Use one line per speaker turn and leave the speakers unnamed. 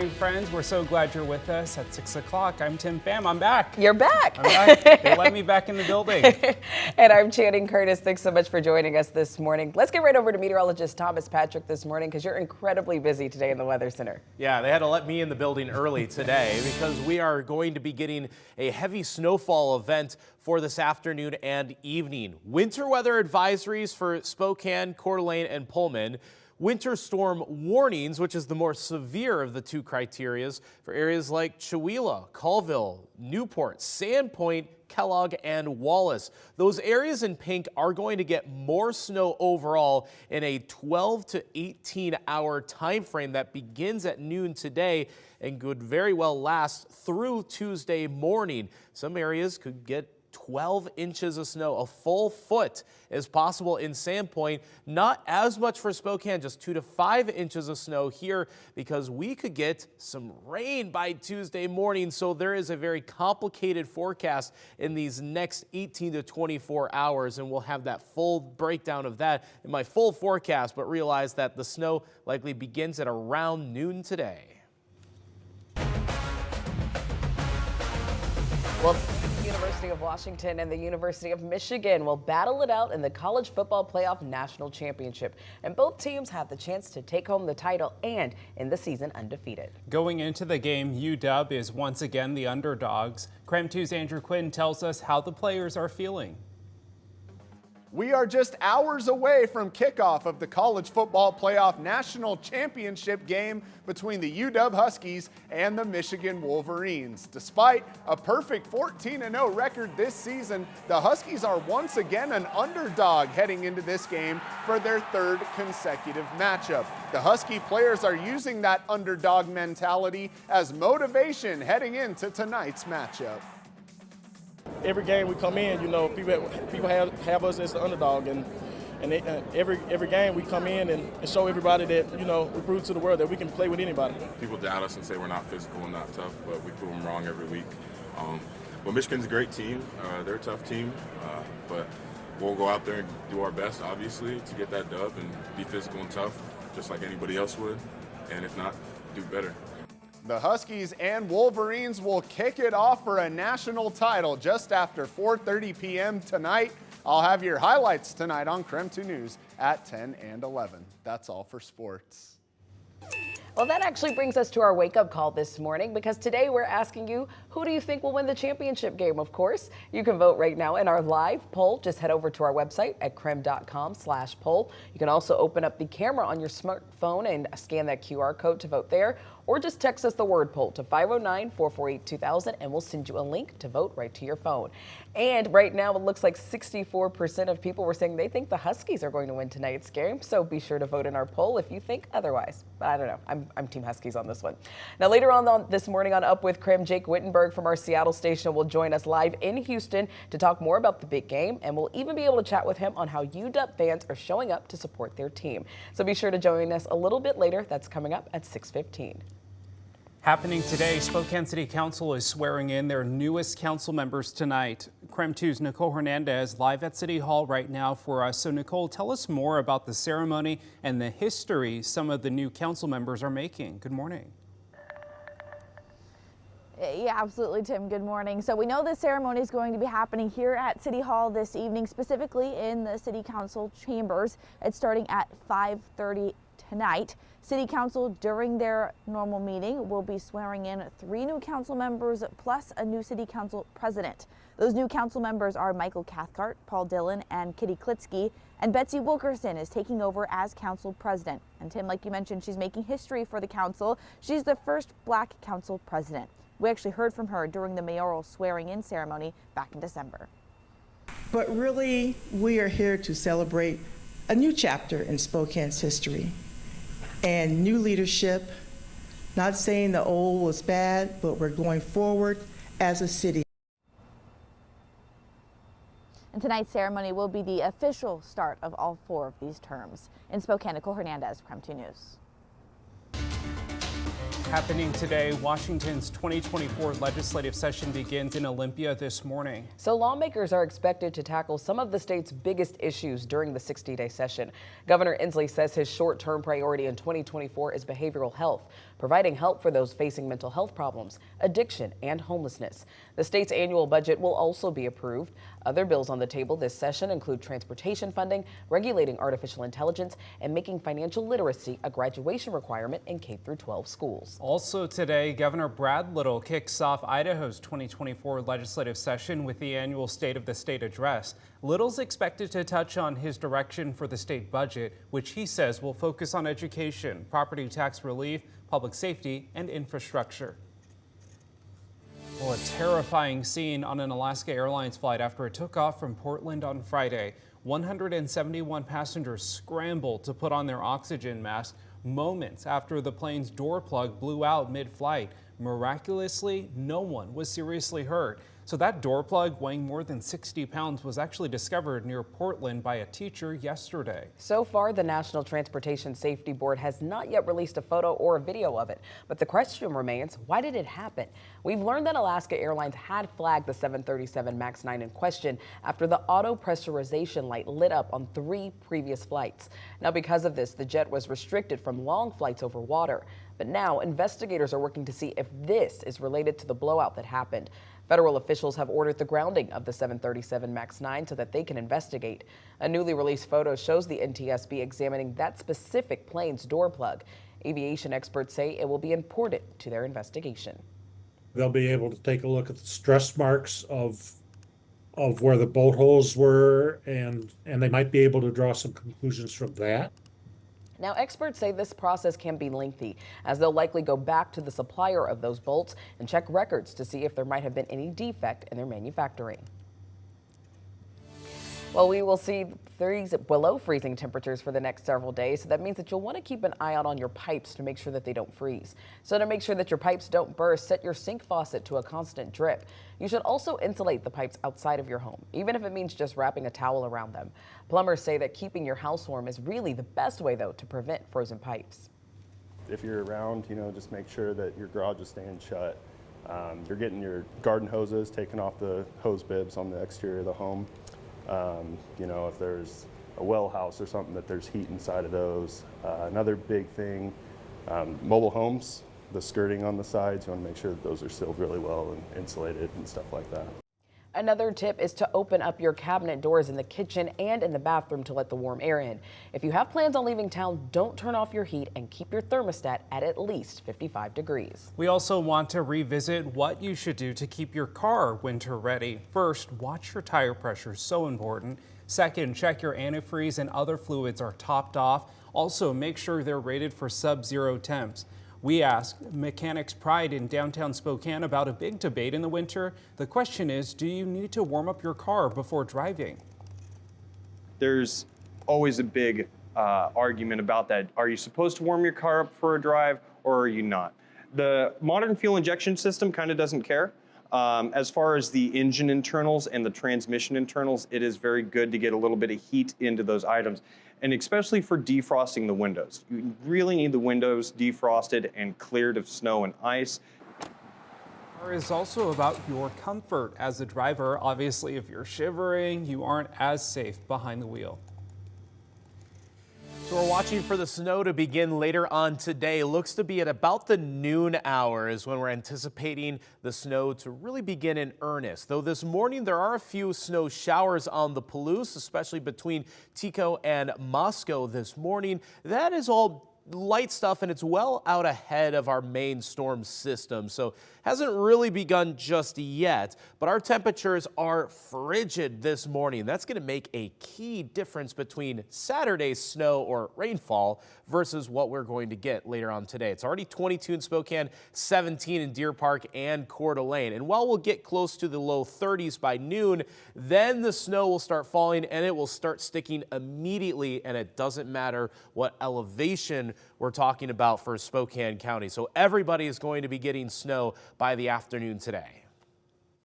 Hey friends, we're so glad you're with us at 6 o'clock. I'm Tim Pham. I'm back.
You're back.
I'm back. They let me back in the building.
And I'm Channing Curtis. Thanks so much for joining us this morning. Let's get right over to meteorologist Thomas Patrick this morning because you're incredibly busy today in the Weather Center.
Yeah, they had to let me in the building early today because we are going to be getting a heavy snowfall event for this afternoon and evening. Winter weather advisories for Spokane, Coeur d'Alene, and Pullman. Winter storm warnings, which is the more severe of the two criterias for areas like Chewelah, Colville, Newport, Sandpoint, Kellogg, and Wallace. Those areas in pink are going to get more snow overall in a 12 to 18 hour time frame that begins at noon today and could very well last through Tuesday morning. Some areas could get 12 inches of snow, a full foot is possible in Sandpoint. Not as much for Spokane, just 2 to 5 inches of snow here because we could get some rain by Tuesday morning. So there is a very complicated forecast in these next 18 to 24 hours, and we'll have that full breakdown of that in my full forecast, but realize that the snow likely begins at around noon today.
Well, the University of Washington and the University of Michigan will battle it out in the College Football Playoff National Championship. And both teams have the chance to take home the title and end the season undefeated.
Going into the game, UW is once again the underdogs. KREM 2's Andrew Quinn tells us how the players are feeling.
We are just hours away from kickoff of the College Football Playoff National Championship game between the UW Huskies and the Michigan Wolverines. Despite a perfect 14-0 record this season, the Huskies are once again an underdog heading into this game for their third consecutive matchup. The Husky players are using that underdog mentality as motivation heading into tonight's matchup.
Every game we come in, you know, people have us as the underdog, and every game we come in and show everybody that, you know, we prove to the world that we can play with anybody.
People doubt us and say we're not physical and not tough, but we prove them wrong every week. But Michigan's a great team. They're a tough team, but we'll go out there and do our best, obviously, to get that dub and be physical and tough, just like anybody else would, and if not, do better.
The Huskies and Wolverines will kick it off for a national title just after 4:30 p.m. tonight. I'll have your highlights tonight on KREM 2 News at 10 and 11. That's all for sports.
Well, that actually brings us to our wake-up call this morning because today we're asking you, who do you think will win the championship game? Of course, you can vote right now in our live poll. Just head over to our website at krem.com/poll. You can also open up the camera on your smartphone and scan that QR code to vote there, or just text us the word poll to 509-448-2000 and we'll send you a link to vote right to your phone. And right now it looks like 64% of people were saying they think the Huskies are going to win tonight's game, so be sure to vote in our poll if you think otherwise. But I don't know, I'm Team Huskies on this one. Now later on this morning on Up with KREM, Jake Wittenberg from our Seattle station will join us live in Houston to talk more about the big game, and we'll even be able to chat with him on how UW fans are showing up to support their team. So be sure to join us a little bit later. That's coming up at 6:15.
Happening today, Spokane City Council is swearing in their newest council members tonight. KREM 2's Nicole Hernandez live at City Hall right now for us. So Nicole, tell us more about the ceremony and the history some of the new council members are making. Good morning.
Yeah, absolutely, Tim. Good morning. So we know this ceremony is going to be happening here at City Hall this evening, specifically in the City Council chambers. It's starting at 5:30 tonight. City Council, during their normal meeting, will be swearing in 3 new council members plus a new City Council president. Those new council members are Michael Cathcart, Paul Dillon, and Kitty Klitsky, and Betsy Wilkerson is taking over as council president. And Tim, like you mentioned, she's making history for the council. She's the first black council president. We actually heard from her during the mayoral swearing-in ceremony back in December.
But really, we are here to celebrate a new chapter in Spokane's history and new leadership. Not saying the old was bad, but we're going forward as a city.
And tonight's ceremony will be the official start of all 4 of these terms. In Spokane, Nicole Hernandez, KREM 2 News.
Happening today, Washington's 2024 legislative session begins in Olympia this morning.
So lawmakers are expected to tackle some of the state's biggest issues during the 60-day session. Governor Inslee says his short-term priority in 2024 is behavioral health. providing help for those facing mental health problems, addiction, and homelessness. The state's annual budget will also be approved. Other bills on the table this session include transportation funding, regulating artificial intelligence, and making financial literacy a graduation requirement in K-12 schools.
Also today, Governor Brad Little kicks off Idaho's 2024 legislative session with the annual State of the State address. Little's expected to touch on his direction for the state budget, which he says will focus on education, property tax relief, public safety, and infrastructure. Well, a terrifying scene on an Alaska Airlines flight after it took off from Portland on Friday. 171 passengers scrambled to put on their oxygen masks moments after the plane's door plug blew out mid-flight. Miraculously, no one was seriously hurt. So that door plug, weighing more than 60 pounds, was actually discovered near Portland by a teacher yesterday.
So far, the National Transportation Safety Board has not yet released a photo or a video of it. But the question remains, why did it happen? We've learned that Alaska Airlines had flagged the 737 MAX 9 in question after the auto pressurization light lit up on 3 previous flights. Now, because of this, the jet was restricted from long flights over water. But now investigators are working to see if this is related to the blowout that happened. Federal officials have ordered the grounding of the 737 MAX 9 so that they can investigate. A newly released photo shows the NTSB examining that specific plane's door plug. Aviation experts say it will be important to their investigation.
They'll be able to take a look at the stress marks of where the bolt holes were, and they might be able to draw some conclusions from that.
Now, experts say this process can be lengthy, as they'll likely go back to the supplier of those bolts and check records to see if there might have been any defect in their manufacturing. Well, we will see below freezing temperatures for the next several days, so that means that you'll want to keep an eye out on your pipes to make sure that they don't freeze. So to make sure that your pipes don't burst, set your sink faucet to a constant drip. You should also insulate the pipes outside of your home, even if it means just wrapping a towel around them. Plumbers say that keeping your house warm is really the best way, though, to prevent frozen pipes.
If you're around, just make sure that your garage is staying shut. You're getting your garden hoses, taking off the hose bibs on the exterior of the home. If there's a well house or something, that there's heat inside of those. Another big thing, mobile homes, the skirting on the sides, you want to make sure that those are sealed really well and insulated and stuff like that.
Another tip is to open up your cabinet doors in the kitchen and in the bathroom to let the warm air in. If you have plans on leaving town, don't turn off your heat and keep your thermostat at least 55 degrees.
We also want to revisit what you should do to keep your car winter ready. First, watch your tire pressure, so important. Second, check your antifreeze and other fluids are topped off. Also, make sure they're rated for sub-zero temps. We asked Mechanics Pride in downtown Spokane about a big debate in the winter. The question is, do you need to warm up your car before driving?
There's always a big argument about that. Are you supposed to warm your car up for a drive, or are you not? The modern fuel injection system kind of doesn't care. As far as the engine internals and the transmission internals, it is very good to get a little bit of heat into those items, and especially for defrosting the windows. You really need the windows defrosted and cleared of snow and ice.
Car is also about your comfort as a driver. Obviously, if you're shivering, you aren't as safe behind the wheel.
So we're watching for the snow to begin later on today. It looks to be at about the noon hour is when we're anticipating the snow to really begin in earnest. Though this morning there are a few snow showers on the Palouse, especially between Tico and Moscow this morning. That is all light stuff, and it's well out ahead of our main storm system, so hasn't really begun just yet. But our temperatures are frigid this morning. That's going to make a key difference between Saturday's snow or rainfall versus what we're going to get later on today. It's already 22 in Spokane, 17 in Deer Park and Coeur d'Alene. And while we'll get close to the low 30s by noon, then the snow will start falling and it will start sticking immediately, and it doesn't matter what elevation we're talking about for Spokane County. So everybody is going to be getting snow by the afternoon today.